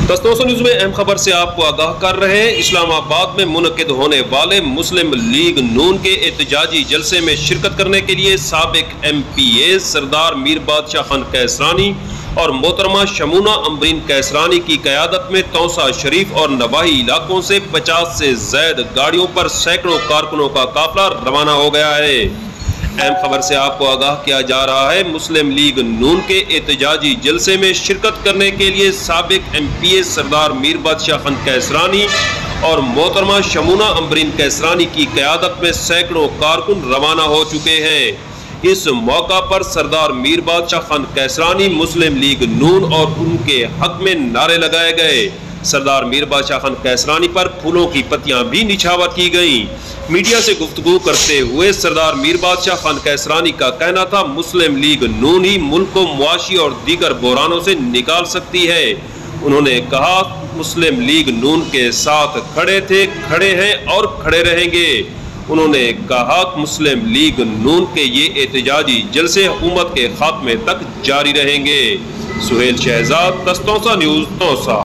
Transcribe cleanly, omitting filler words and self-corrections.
दस्तों न्यूज़ में अहम खबर से आपको आगाह कर रहे हैं। इस्लामाबाद में मुनक्किद होने वाले मुस्लिम लीग नून के एहतजाजी जलसे में शिरकत करने के लिए साबिक MPA सरदार मीर बादशाह खान कैसरानी और मोहतरमा शमूना अम्बरीन कैसरानी की क़यादत में तौसा शरीफ और नवाही इलाकों से 50 से ज़ायद गाड़ियों पर सैकड़ों कारकुनों का काफिला रवाना हो गया है। अहम खबर से आपको आगाह किया जा रहा है, मुस्लिम लीग नून के एहतजाजी जलसे में शिरकत करने के लिए साबिक MPA सरदार मीर बादशाह खान कैसरानी और मोहतरमा शमूना अम्बरीन कैसरानी की क़यादत में सैकड़ों कारकुन रवाना हो चुके हैं। इस मौका पर सरदार मीर बादशाह खान कैसरानी, मुस्लिम लीग नून और उनके हक में नारे लगाए गए। सरदार मीर बादशाह खान कैसरानी पर फूलों की पत्तियां भी निछावर की गईं। मीडिया से गुफ्तगू करते हुए सरदार मीर बादशाह खान कैसरानी का कहना था, मुस्लिम लीग नून ही मुल्क को मुआशी और दीगर बहरानों से निकाल सकती है। उन्होंने कहा, मुस्लिम लीग नून के साथ खड़े थे, खड़े हैं और खड़े रहेंगे। उन्होंने कहा, मुस्लिम लीग नून के ये एहतजाजी जलसे हुकूमत के खात्मे तक जारी रहेंगे। सुहेल शहजाद, दस्तों न्यूज़, तौसा।